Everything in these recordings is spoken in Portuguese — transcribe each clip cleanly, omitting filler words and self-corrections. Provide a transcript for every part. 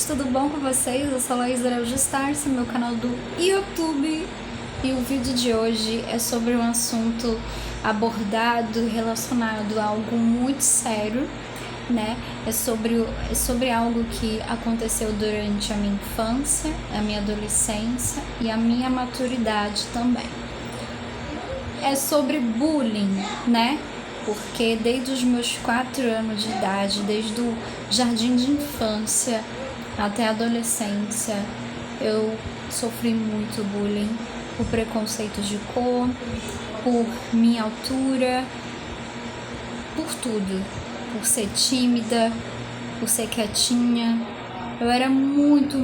gente, tudo bom com vocês? Eu sou a Laís Araújo Stars, meu canal do YouTube, e o vídeo de hoje é sobre um assunto abordado relacionado a algo muito sério, né? É sobre algo que aconteceu durante a minha infância, a minha adolescência e a minha maturidade também. É sobre bullying, né? Porque desde os meus 4 anos de idade, desde o jardim de infância até a adolescência, eu sofri muito bullying por preconceito de cor, por minha altura, por tudo, por ser tímida, por ser quietinha. Eu era muito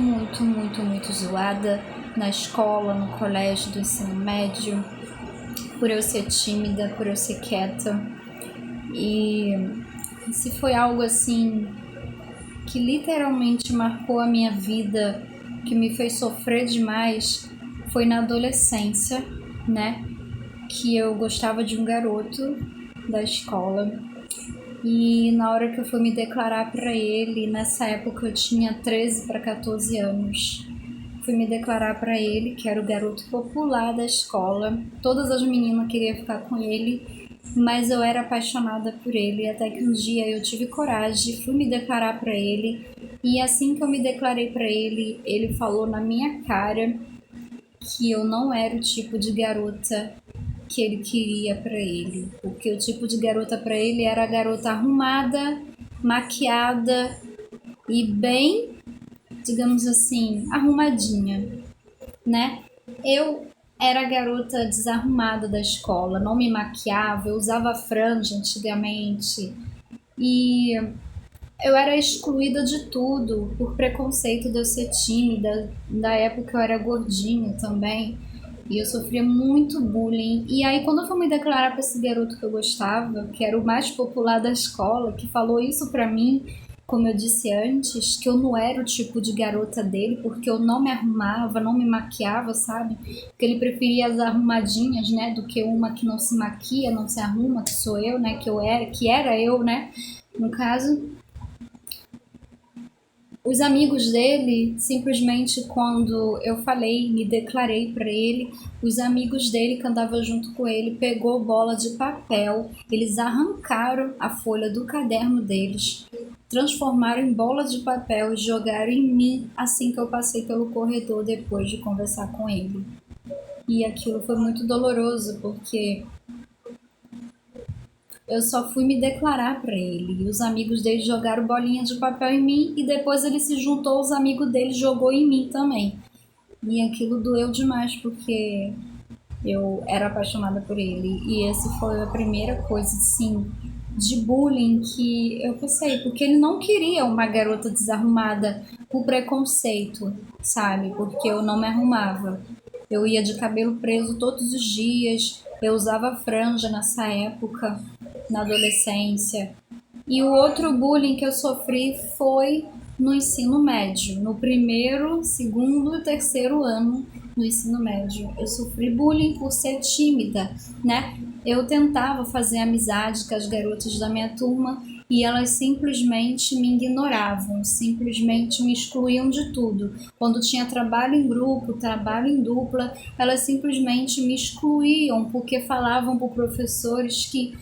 zoada na escola, no colégio do ensino médio, por eu ser tímida, por eu ser quieta. E se foi algo assim que literalmente marcou a minha vida, que me fez sofrer demais, foi na adolescência, né? Que eu gostava de um garoto da escola e na hora que eu fui me declarar para ele, nessa época eu tinha 13 para 14 anos, fui me declarar para ele, que era o garoto popular da escola, todas as meninas queriam ficar com ele, mas eu era apaixonada por ele, até que um dia eu tive coragem, fui me declarar para ele, e assim que eu me declarei para ele, ele falou na minha cara que eu não era o tipo de garota que ele queria para ele, porque o tipo de garota para ele era a garota arrumada, maquiada e bem, digamos assim, arrumadinha, né? Eu era a garota desarrumada da escola, não me maquiava, eu usava franja antigamente e eu era excluída de tudo por preconceito de eu ser tímida. Da época eu era gordinha também e eu sofria muito bullying. E aí quando eu fui me declarar para esse garoto que eu gostava, que era o mais popular da escola, que falou isso para mim, como eu disse antes, que eu não era o tipo de garota dele, porque eu não me arrumava, não me maquiava, sabe? Porque ele preferia as arrumadinhas, né, do que uma que não se maquia, não se arruma, que sou eu, né, que era eu, né, no caso. Os amigos dele, simplesmente quando eu falei, me declarei para ele, os amigos dele que andavam junto com ele pegou bola de papel, eles arrancaram a folha do caderno deles, transformaram em bola de papel e jogaram em mim assim que eu passei pelo corredor depois de conversar com ele. E aquilo foi muito doloroso, porque eu só fui me declarar para ele. E os amigos dele jogaram bolinha de papel em mim e depois ele se juntou aos amigos dele e jogou em mim também. E aquilo doeu demais porque eu era apaixonada por ele. E essa foi a primeira coisa, assim, de bullying que eu passei. Porque ele não queria uma garota desarrumada por preconceito, sabe? Porque eu não me arrumava. Eu ia de cabelo preso todos os dias. Eu usava franja nessa época, na adolescência. E o outro bullying que eu sofri foi no ensino médio, no primeiro, segundo e terceiro ano do ensino médio. Eu sofri bullying por ser tímida, né? Eu tentava fazer amizade com as garotas da minha turma e elas simplesmente me ignoravam, simplesmente me excluíam de tudo. Quando tinha trabalho em grupo, trabalho em dupla, elas simplesmente me excluíam porque falavam para professores que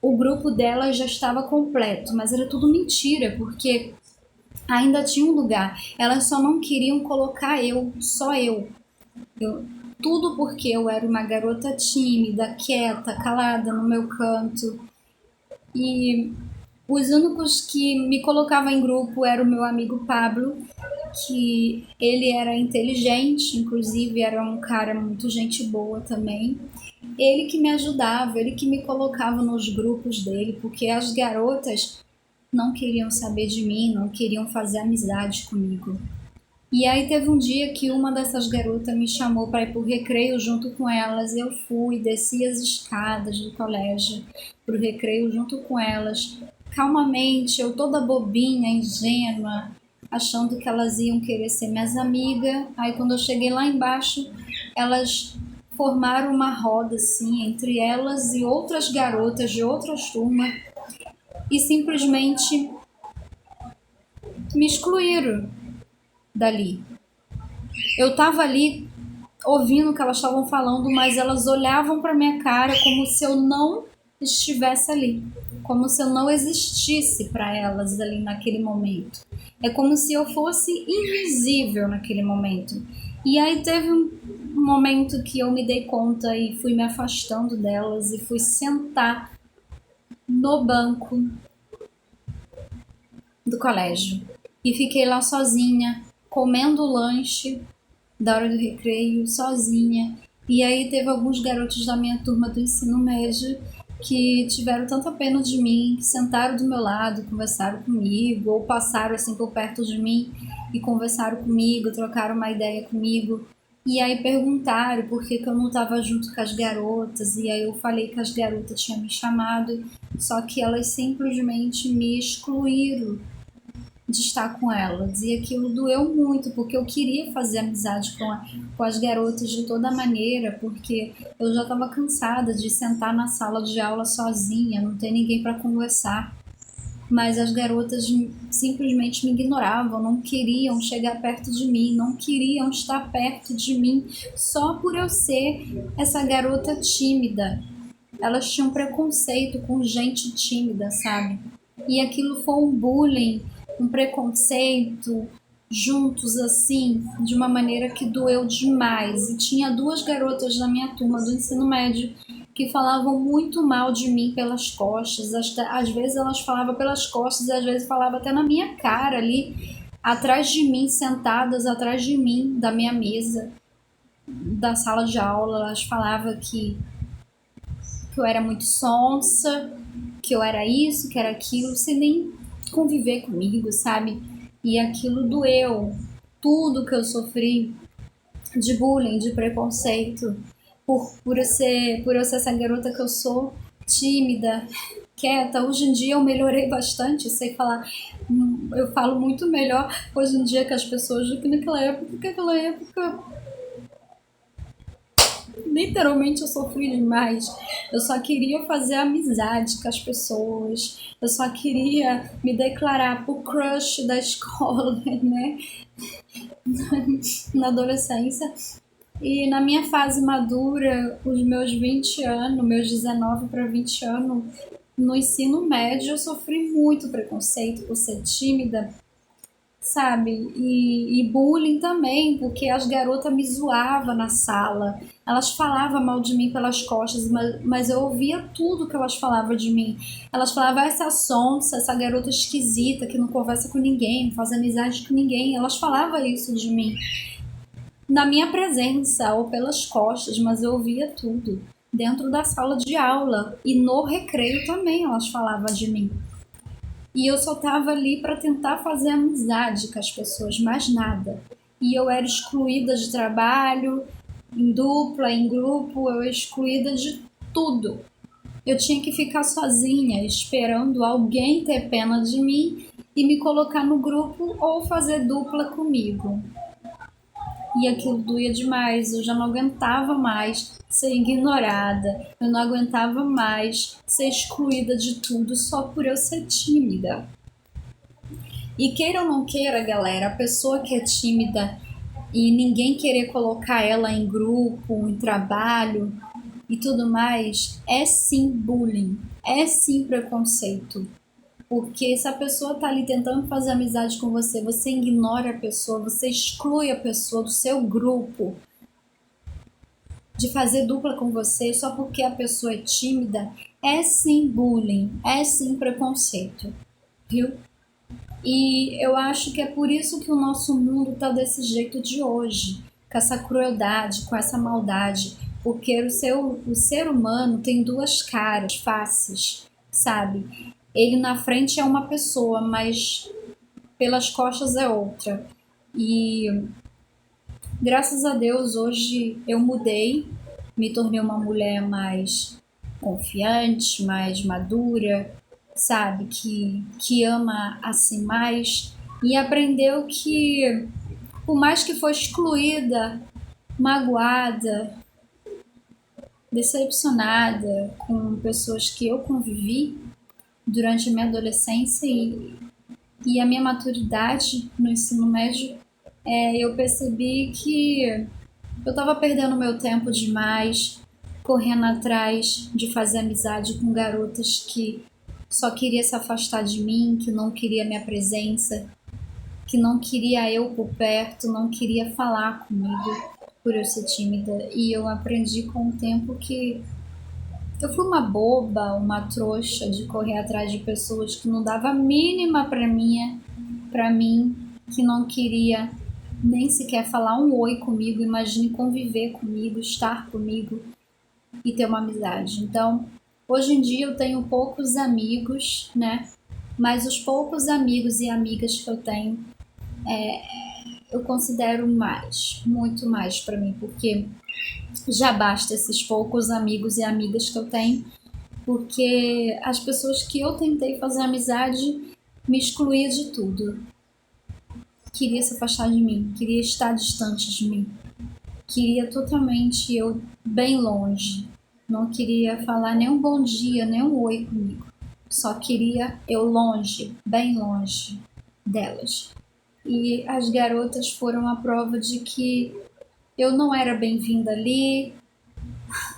o grupo dela já estava completo, mas era tudo mentira, porque ainda tinha um lugar. Elas só não queriam colocar eu, só eu. Tudo porque eu era uma garota tímida, quieta, calada no meu canto. E os únicos que me colocavam em grupo era o meu amigo Pablo, que ele era inteligente, inclusive era um cara muito gente boa também. Ele que me ajudava, ele que me colocava nos grupos dele, porque as garotas não queriam saber de mim, não queriam fazer amizade comigo. E aí teve um dia que uma dessas garotas me chamou para ir pro recreio junto com elas. Eu fui, desci as escadas do colégio pro recreio junto com elas. Calmamente, eu toda bobinha, ingênua, achando que elas iam querer ser minhas amigas. Aí quando eu cheguei lá embaixo, elas formaram uma roda assim entre elas e outras garotas de outras turmas e simplesmente me excluíram. dali. Eu tava ali ouvindo o que elas estavam falando, mas elas olhavam para minha cara como se eu não estivesse ali, como se eu não existisse para elas ali naquele momento. É como se eu fosse invisível naquele momento. E aí teve um momento que eu me dei conta e fui me afastando delas e fui sentar no banco do colégio. E fiquei lá sozinha, comendo o lanche da hora do recreio, sozinha. E aí teve alguns garotos da minha turma do ensino médio que tiveram tanta pena de mim, que sentaram do meu lado, conversaram comigo, ou passaram assim por perto de mim e conversaram comigo, trocaram uma ideia comigo. E aí perguntaram por que eu não estava junto com as garotas, e aí eu falei que as garotas tinham me chamado, só que elas simplesmente me excluíram de estar com elas. E aquilo doeu muito, porque eu queria fazer amizade com as garotas de toda maneira, porque eu já estava cansada de sentar na sala de aula sozinha, não ter ninguém para conversar. Mas as garotas simplesmente me ignoravam, não queriam chegar perto de mim, não queriam estar perto de mim, só por eu ser essa garota tímida. Elas tinham preconceito com gente tímida, sabe? E aquilo foi um bullying, um preconceito, juntos assim, de uma maneira que doeu demais. E tinha duas garotas da minha turma do ensino médio que falavam muito mal de mim pelas costas. Às vezes elas falavam pelas costas, às vezes falavam até na minha cara ali, atrás de mim, sentadas atrás de mim, da minha mesa, da sala de aula. Elas falavam que eu era muito sonsa, que eu era isso, que era aquilo, sem nem conviver comigo, sabe? E aquilo doeu. Tudo que eu sofri de bullying, de preconceito, por eu ser essa garota que eu sou, tímida, quieta. Hoje em dia eu melhorei bastante, eu sei falar, eu falo muito melhor hoje em dia que as pessoas do que naquela época, porque naquela época literalmente eu sofri demais. Eu só queria fazer amizade com as pessoas. Eu só queria me declarar pro crush da escola, né? Na adolescência. E na minha fase madura, os meus 20 anos, meus 19 para 20 anos, no ensino médio, eu sofri muito preconceito por ser tímida, sabe? E bullying também, porque as garotas me zoavam na sala. Elas falavam mal de mim pelas costas, mas eu ouvia tudo que elas falavam de mim. Elas falavam, essa sonsa, essa garota esquisita que não conversa com ninguém, não faz amizade com ninguém. Elas falavam isso de mim, na minha presença ou pelas costas, mas eu ouvia tudo. Dentro da sala de aula e no recreio também elas falavam de mim. E eu só tava ali para tentar fazer amizade com as pessoas, mais nada. E eu era excluída de trabalho, em dupla, em grupo, eu era excluída de tudo. Eu tinha que ficar sozinha, esperando alguém ter pena de mim e me colocar no grupo ou fazer dupla comigo. E aquilo doía demais, eu já não aguentava mais ser ignorada, eu não aguentava mais ser excluída de tudo só por eu ser tímida. E queira ou não queira, galera, a pessoa que é tímida e ninguém querer colocar ela em grupo, em trabalho e tudo mais, é sim bullying, é sim preconceito. Porque se a pessoa tá ali tentando fazer amizade com você, você ignora a pessoa, você exclui a pessoa do seu grupo, de fazer dupla com você só porque a pessoa é tímida, é sim bullying, é sim preconceito, viu? E eu acho que é por isso que o nosso mundo tá desse jeito de hoje, com essa crueldade, com essa maldade, porque o ser humano tem duas caras, faces, sabe? Ele na frente é uma pessoa, mas pelas costas é outra. E graças a Deus hoje eu mudei, me tornei uma mulher mais confiante, mais madura, sabe, que ama a si mais e aprendeu que por mais que foi excluída, magoada, decepcionada com pessoas que eu convivi durante a minha adolescência e a minha maturidade no ensino médio, Eu percebi que eu estava perdendo meu tempo demais, correndo atrás de fazer amizade com garotas que só queria se afastar de mim, que não queria minha presença, que não queria eu por perto, não queria falar comigo por eu ser tímida. E eu aprendi com o tempo que eu fui uma boba, uma trouxa de correr atrás de pessoas que não dava a mínima para mim, que não queria nem sequer falar um oi comigo, imagine conviver comigo, estar comigo e ter uma amizade. Então, hoje em dia eu tenho poucos amigos, né? Mas os poucos amigos e amigas que eu tenho, eu considero mais, muito mais para mim, porque já basta esses poucos amigos e amigas que eu tenho, porque as pessoas que eu tentei fazer amizade me excluía de tudo. Queria se afastar de mim, queria estar distante de mim, queria totalmente eu bem longe. Não queria falar nem um bom dia, nem um oi comigo. Só queria eu longe, bem longe delas. E as garotas foram a prova de que eu não era bem-vinda ali,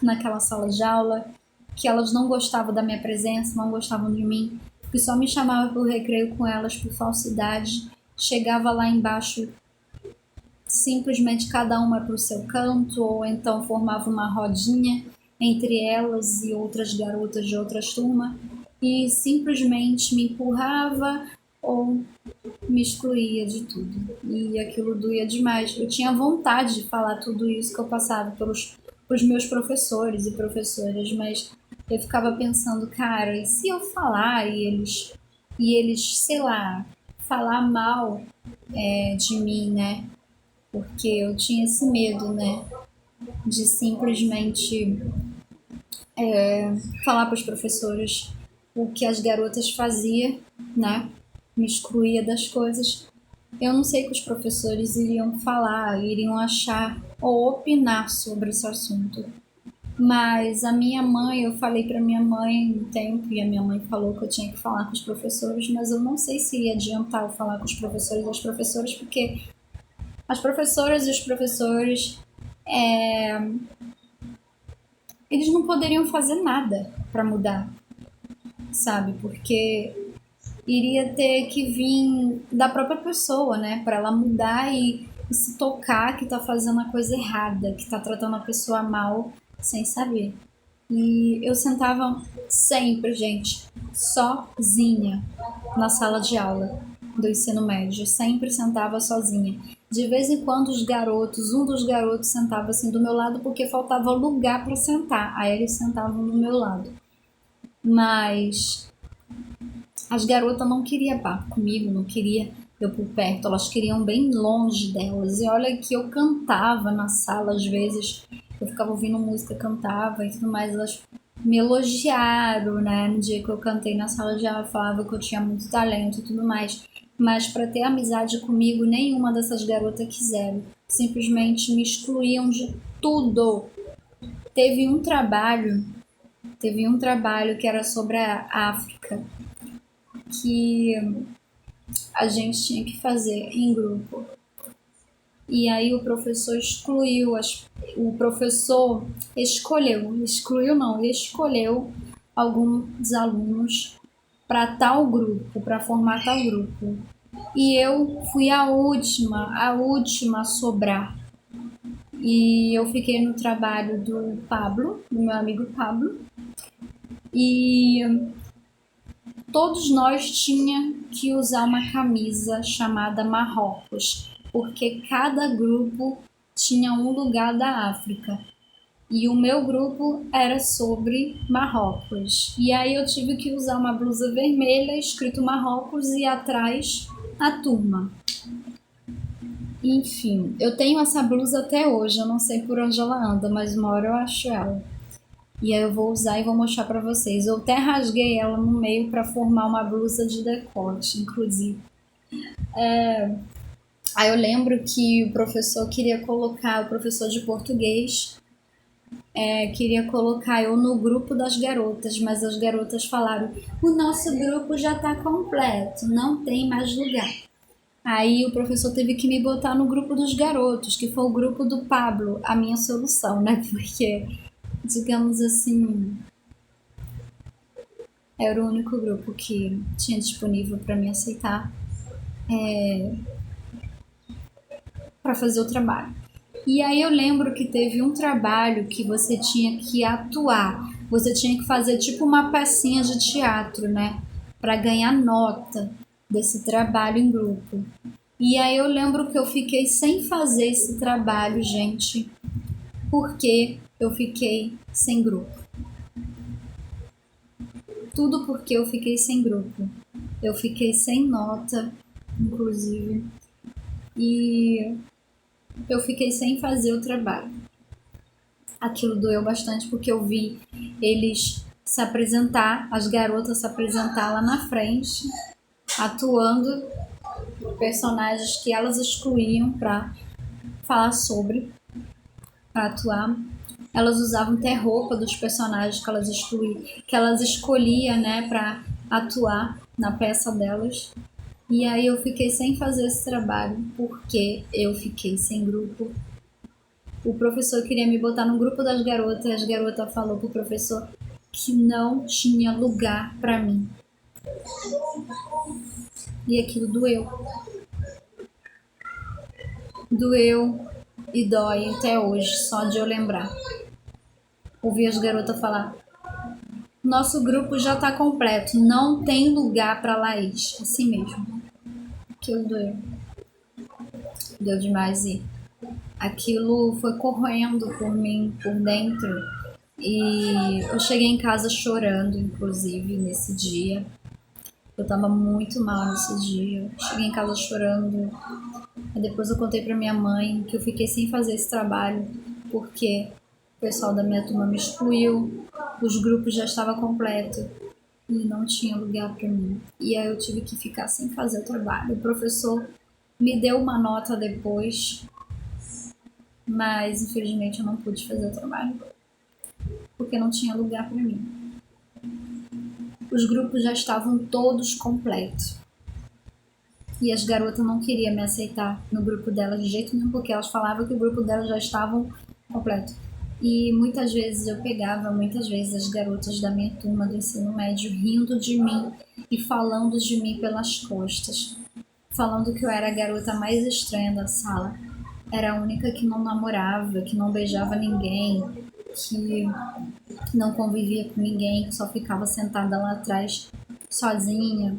naquela sala de aula, que elas não gostavam da minha presença, não gostavam de mim, que só me chamava para o recreio com elas por falsidade. Chegava lá embaixo, simplesmente cada uma para o seu canto, ou então formava uma rodinha entre elas e outras garotas de outras turmas, e simplesmente me empurrava ou me excluía de tudo. E aquilo doía demais. Eu tinha vontade de falar tudo isso que eu passava pelos meus professores e professoras, mas eu ficava pensando, cara, e se eu falar e eles, sei lá, falar mal de mim, né? Porque eu tinha esse medo, né? De simplesmente falar para os professores o que as garotas faziam, né? Me excluía das coisas. Eu não sei o que os professores iriam falar, iriam achar ou opinar sobre esse assunto. Mas a minha mãe, eu falei para minha mãe no tempo, e a minha mãe falou que eu tinha que falar com os professores, mas eu não sei se ia adiantar eu falar com os professores e as professoras, porque as professoras e os professores, eles não poderiam fazer nada para mudar, sabe? Porque iria ter que vir da própria pessoa, né? Para ela mudar e se tocar que tá fazendo a coisa errada, que tá tratando a pessoa mal sem saber. E eu sentava sempre, gente, sozinha na sala de aula do ensino médio. Sempre sentava sozinha. De vez em quando um dos garotos sentava assim do meu lado porque faltava lugar para sentar. Aí eles sentavam do meu lado. Mas as garotas não queriam papo comigo, não queriam eu por perto, elas queriam bem longe delas. E olha que eu cantava na sala às vezes, eu ficava ouvindo música, cantava e tudo mais. Elas me elogiaram, né? No dia que eu cantei na sala de aula, falava que eu tinha muito talento e tudo mais. Mas para ter amizade comigo, nenhuma dessas garotas quiseram. Simplesmente me excluíam de tudo. Teve um trabalho, teve um trabalho que era sobre a África, que a gente tinha que fazer em grupo. E aí o professor o professor excluiu não, escolheu alguns alunos para tal grupo, para formar tal grupo. E eu fui a última a sobrar. E eu fiquei no trabalho do Pablo, do meu amigo Pablo. E todos nós tinha que usar uma camisa chamada Marrocos, porque cada grupo tinha um lugar da África. E o meu grupo era sobre Marrocos. E aí eu tive que usar uma blusa vermelha escrito Marrocos e atrás a turma. Enfim, eu tenho essa blusa até hoje, eu não sei por onde ela anda, mas uma hora eu acho ela. E aí eu vou usar e vou mostrar pra vocês. Eu até rasguei ela no meio pra formar uma blusa de decote, inclusive. Aí eu lembro que o professor queria colocar, o professor de português, queria colocar eu no grupo das garotas, mas as garotas falaram: o nosso grupo já tá completo, não tem mais lugar. Aí o professor teve que me botar no grupo dos garotos, que foi o grupo do Pablo, a minha solução, né? Porque, digamos assim, era o único grupo que tinha disponível para me aceitar para fazer o trabalho. E aí eu lembro que teve um trabalho que você tinha que atuar, você tinha que fazer tipo uma pecinha de teatro, né? Para ganhar nota desse trabalho em grupo. E aí eu lembro que eu fiquei sem fazer esse trabalho, gente, porque eu fiquei sem grupo. Tudo porque eu fiquei sem grupo. Eu fiquei sem nota, inclusive, e eu fiquei sem fazer o trabalho. Aquilo doeu bastante porque eu vi eles se apresentar, as garotas se apresentar lá na frente, atuando personagens que elas excluíam para falar sobre, para atuar. Elas usavam até roupa dos personagens que elas escolhiam, né, para atuar na peça delas. E aí eu fiquei sem fazer esse trabalho porque eu fiquei sem grupo. O professor queria me botar no grupo das garotas e as garotas falou pro professor que não tinha lugar para mim. E aquilo doeu. Doeu e dói até hoje, só de eu lembrar. Ouvi as garotas falar: nosso grupo já tá completo, não tem lugar para Laís. Assim mesmo. Aquilo doeu. Deu demais e aquilo foi correndo por mim, por dentro. E eu cheguei em casa chorando, inclusive, nesse dia. Eu tava muito mal nesse dia. Cheguei em casa chorando. E depois eu contei pra minha mãe que eu fiquei sem fazer esse trabalho porque o pessoal da minha turma me excluiu, os grupos já estavam completos e não tinha lugar para mim. E aí eu tive que ficar sem fazer o trabalho. O professor me deu uma nota depois, mas infelizmente eu não pude fazer o trabalho porque não tinha lugar para mim. Os grupos já estavam todos completos. E as garotas não queriam me aceitar no grupo delas de jeito nenhum, porque elas falavam que o grupo delas já estavam completo. E muitas vezes eu pegava, as garotas da minha turma do ensino médio rindo de mim e falando de mim pelas costas. Falando que eu era a garota mais estranha da sala. Era a única que não namorava, que não beijava ninguém, que não convivia com ninguém, que só ficava sentada lá atrás sozinha,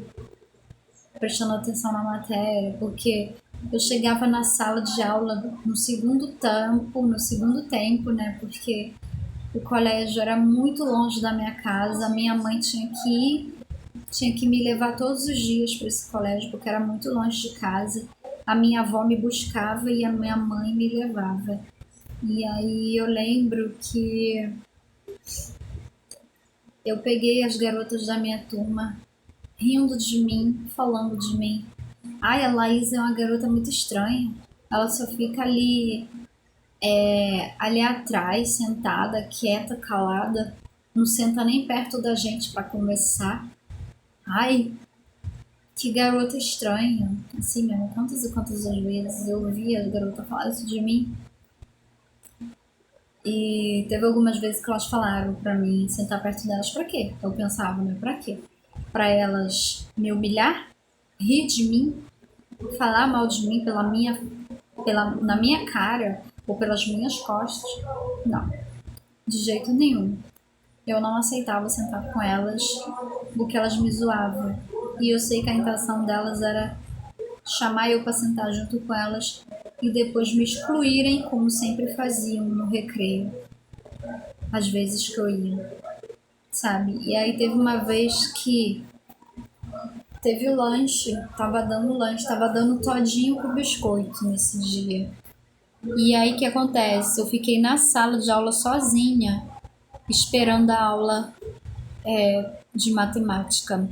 prestando atenção na matéria, porque eu chegava na sala de aula no segundo tempo, né? Porque o colégio era muito longe da minha casa, minha mãe tinha que me levar todos os dias para esse colégio, porque era muito longe de casa. A minha avó me buscava e a minha mãe me levava. E aí eu lembro que eu peguei as garotas da minha turma rindo de mim, falando de mim. Ai, a Laís é uma garota muito estranha. Ela só fica ali atrás, sentada, quieta, calada. Não senta nem perto da gente para conversar. Ai, que garota estranha. Assim mesmo, quantas e quantas vezes eu ouvi as garotas falar isso de mim. E teve algumas vezes que elas falaram pra mim sentar perto delas pra quê? Eu pensava, né? Pra quê? Pra elas me humilhar, rir de mim, falar mal de mim na minha cara ou pelas minhas costas. Não, de jeito nenhum. Eu não aceitava sentar com elas porque elas me zoavam. E eu sei que a intenção delas era chamar eu para sentar junto com elas e depois me excluírem, como sempre faziam no recreio, às vezes que eu ia, sabe? E aí teve uma vez que teve o lanche, tava dando todinho com biscoito nesse dia. E aí o que acontece? Eu fiquei na sala de aula sozinha, esperando a aula de matemática.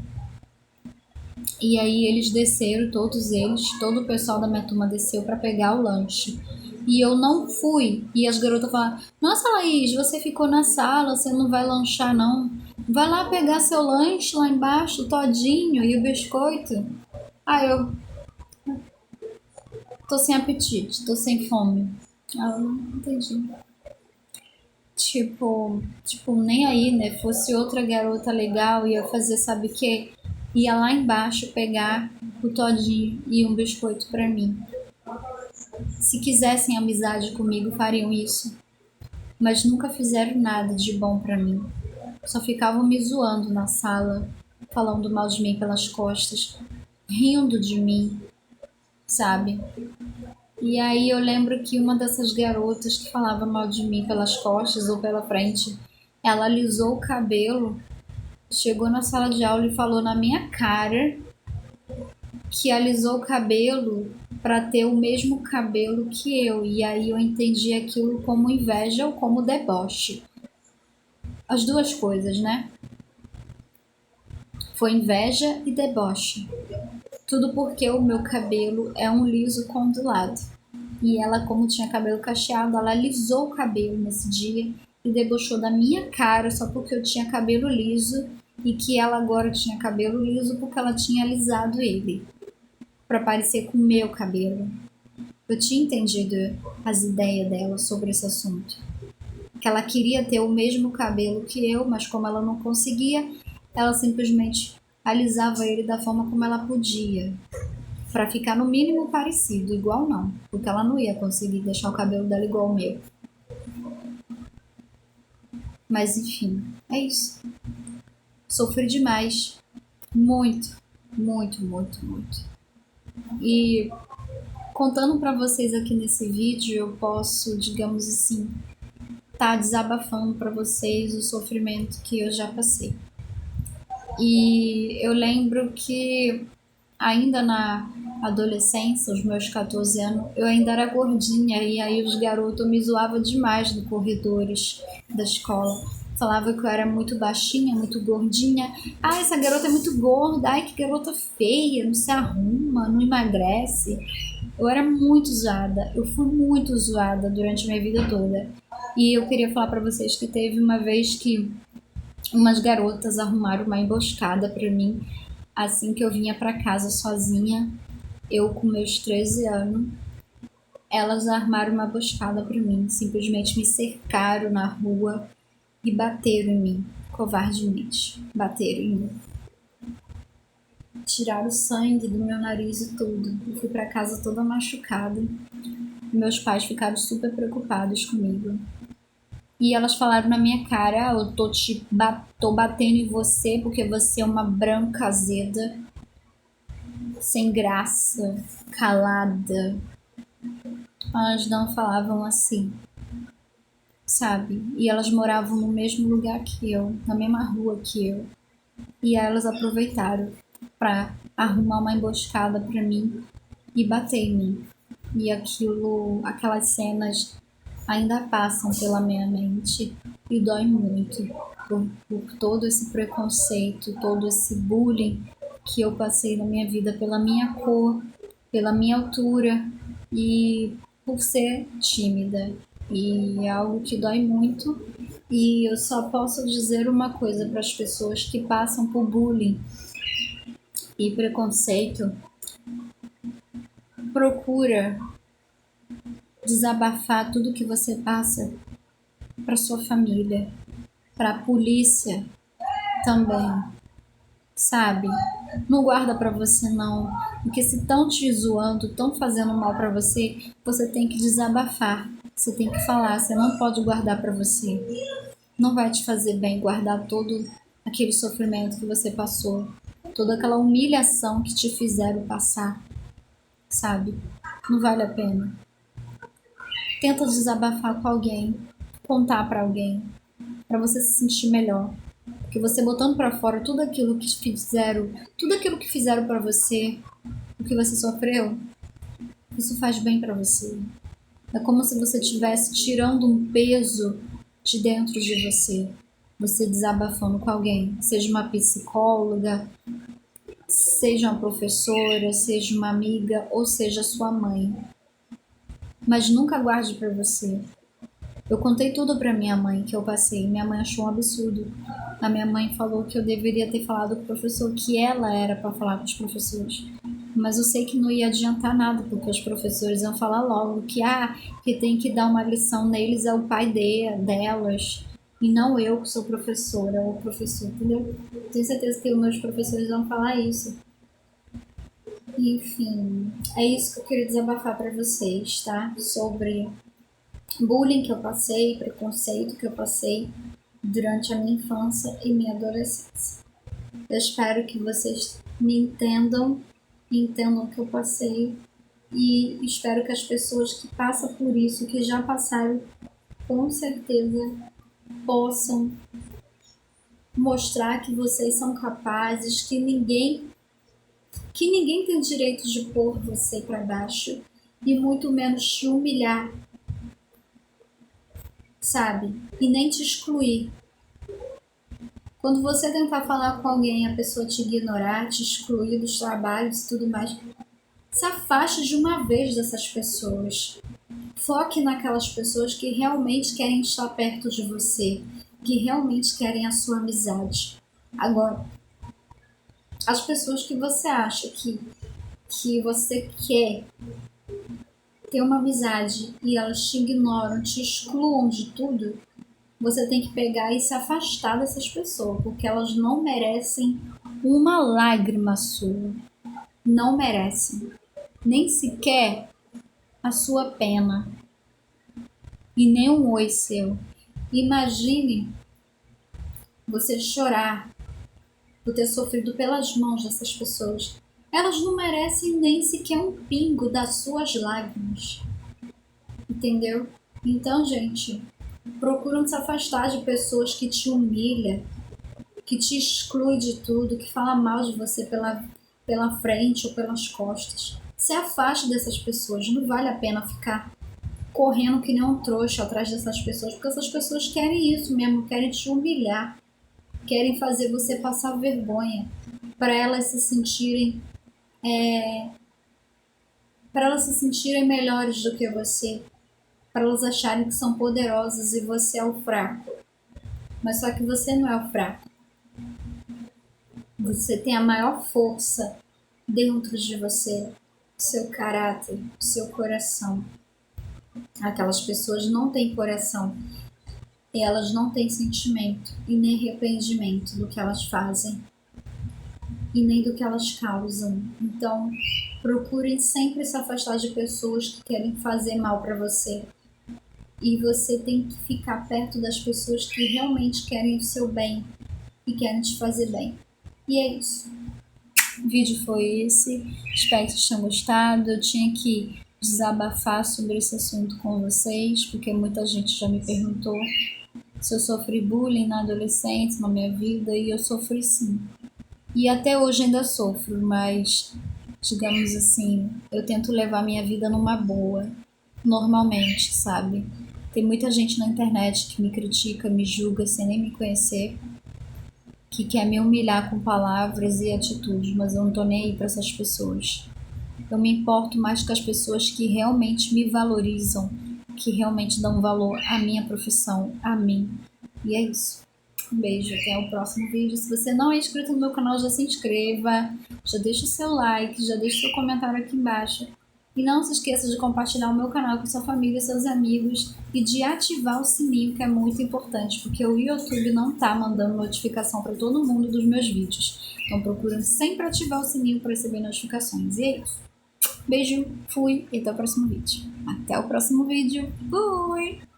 E aí eles desceram, todo o pessoal da minha turma desceu para pegar o lanche. E eu não fui. E as garotas falaram: nossa, Laís, você ficou na sala, você não vai lanchar não. Vai lá pegar seu lanche lá embaixo, todinho, e o biscoito. Aí eu, Tô sem apetite, tô sem fome. Ah, não entendi. Tipo, nem aí, né? Fosse outra garota legal, ia fazer, sabe o quê? Ia lá embaixo pegar o todinho e um biscoito pra mim. Se quisessem amizade comigo, fariam isso. Mas nunca fizeram nada de bom pra mim. Só ficavam me zoando na sala, falando mal de mim pelas costas, rindo de mim, sabe? E aí eu lembro que uma dessas garotas que falava mal de mim pelas costas ou pela frente, ela alisou o cabelo, chegou na sala de aula e falou na minha cara que alisou o cabelo para ter o mesmo cabelo que eu. E aí eu entendi aquilo como inveja ou como deboche. As duas coisas, né? Foi inveja e deboche. Tudo porque o meu cabelo é um liso ondulado. E ela, como tinha cabelo cacheado, ela alisou o cabelo nesse dia e debochou da minha cara só porque eu tinha cabelo liso e que ela agora tinha cabelo liso porque ela tinha alisado ele para parecer com o meu cabelo. Eu tinha entendido as ideias dela sobre esse assunto. Que ela queria ter o mesmo cabelo que eu, mas como ela não conseguia, ela simplesmente alisava ele da forma como ela podia, para ficar no mínimo parecido, igual não, porque ela não ia conseguir deixar o cabelo dela igual ao meu. Mas enfim, é isso. Sofri demais, muito, muito, muito, muito. E contando para vocês aqui nesse vídeo, eu posso, digamos assim, tá desabafando para vocês o sofrimento que eu já passei. E eu lembro que ainda na adolescência, os meus 14 anos, eu ainda era gordinha e aí os garotos me zoavam demais nos corredores da escola. Falava que eu era muito baixinha, muito gordinha. Ah, essa garota é muito gorda. Ai, que garota feia, não se arruma, não emagrece. Eu era muito zoada. Eu fui muito zoada durante a minha vida toda. E eu queria falar pra vocês que teve uma vez que umas garotas arrumaram uma emboscada pra mim assim que eu vinha pra casa sozinha, eu com meus 13 anos. Elas armaram uma emboscada pra mim, simplesmente me cercaram na rua e bateram em mim, covardemente. Bateram em mim. Tiraram o sangue do meu nariz e tudo. Eu fui pra casa toda machucada. Meus pais ficaram super preocupados comigo. E elas falaram na minha cara: ah, eu tô batendo em você porque você é uma branca azeda, sem graça, calada. Elas não falavam assim, sabe? E elas moravam no mesmo lugar que eu, na mesma rua que eu. E elas aproveitaram para arrumar uma emboscada para mim e bater em mim. E aquelas cenas ainda passam pela minha mente e dói muito por todo esse preconceito, todo esse bullying que eu passei na minha vida pela minha cor, pela minha altura e por ser tímida. E é algo que dói muito. E eu só posso dizer uma coisa para as pessoas que passam por bullying e preconceito: procura desabafar tudo que você passa para sua família, para a polícia também, sabe? Não guarda para você não, porque se estão te zoando, estão fazendo mal para você, você tem que desabafar, você tem que falar, você não pode guardar para você. Não vai te fazer bem guardar todo aquele sofrimento que você passou, toda aquela humilhação que te fizeram passar, sabe? Não vale a pena. Tenta desabafar com alguém, contar para alguém, para você se sentir melhor. Porque você botando para fora tudo aquilo que fizeram para você, o que você sofreu, isso faz bem para você. É como se você estivesse tirando um peso de dentro de você. Você desabafando com alguém, seja uma psicóloga, seja uma professora, seja uma amiga ou seja sua mãe. Mas nunca guarde para você. Eu contei tudo para minha mãe que eu passei. Minha mãe achou um absurdo. A minha mãe falou que eu deveria ter falado com o professor, que ela era para falar com os professores. Mas eu sei que não ia adiantar nada, porque os professores iam falar logo que tem que dar uma lição neles é o pai delas, e não eu que sou professora ou professor, entendeu? Tenho certeza que os meus professores vão falar isso. Enfim, é isso que eu queria desabafar para vocês, tá? Sobre bullying que eu passei, preconceito que eu passei durante a minha infância e minha adolescência. Eu espero que vocês me entendam o que eu passei, e espero que as pessoas que passam por isso, que já passaram, com certeza possam mostrar que vocês são capazes, que ninguém tem direito de pôr você para baixo e muito menos te humilhar, sabe? E nem te excluir. Quando você tentar falar com alguém, a pessoa te ignorar, te excluir dos trabalhos e tudo mais, se afaste de uma vez dessas pessoas. Foque naquelas pessoas que realmente querem estar perto de você, que realmente querem a sua amizade. Agora, as pessoas que você acha que você quer ter uma amizade e elas te ignoram, te excluam de tudo, você tem que pegar e se afastar dessas pessoas, porque elas não merecem uma lágrima sua. Não merecem. Nem sequer a sua pena. E nem um oi seu. Imagine você chorar por ter sofrido pelas mãos dessas pessoas. Elas não merecem nem sequer um pingo das suas lágrimas. Entendeu? Então, gente, procuram se afastar de pessoas que te humilham, que te excluem de tudo, que falam mal de você pela frente ou pelas costas. Se afaste dessas pessoas. Não vale a pena ficar correndo que nem um trouxa atrás dessas pessoas, porque essas pessoas querem isso mesmo, querem te humilhar, querem fazer você passar vergonha, para elas se sentirem melhores do que você, para elas acharem que são poderosas e você é o fraco. Mas só que você não é o fraco. Você tem a maior força dentro de você, seu caráter, seu coração. Aquelas pessoas não têm coração, e elas não têm sentimento e nem arrependimento do que elas fazem e nem do que elas causam. Então, procurem sempre se afastar de pessoas que querem fazer mal para você. E você tem que ficar perto das pessoas que realmente querem o seu bem e querem te fazer bem. E é isso. O vídeo foi esse. Espero que vocês tenham gostado. Eu tinha que desabafar sobre esse assunto com vocês, porque muita gente já me perguntou se eu sofri bullying na adolescência, na minha vida, e eu sofri sim. E até hoje ainda sofro, mas, digamos assim, eu tento levar minha vida numa boa, normalmente, sabe? Tem muita gente na internet que me critica, me julga sem nem me conhecer, que quer me humilhar com palavras e atitudes, mas eu não tô nem aí pra essas pessoas. Eu me importo mais com as pessoas que realmente me valorizam, que realmente dão valor à minha profissão, a mim. E é isso. Um beijo, até o próximo vídeo. Se você não é inscrito no meu canal, já se inscreva, já deixa o seu like, já deixa o seu comentário aqui embaixo. E não se esqueça de compartilhar o meu canal com sua família, seus amigos, e de ativar o sininho, que é muito importante, porque o YouTube não tá mandando notificação para todo mundo dos meus vídeos. Então procura sempre ativar o sininho para receber notificações. E é isso. Beijo, fui e até o próximo vídeo. Até o próximo vídeo. Fui!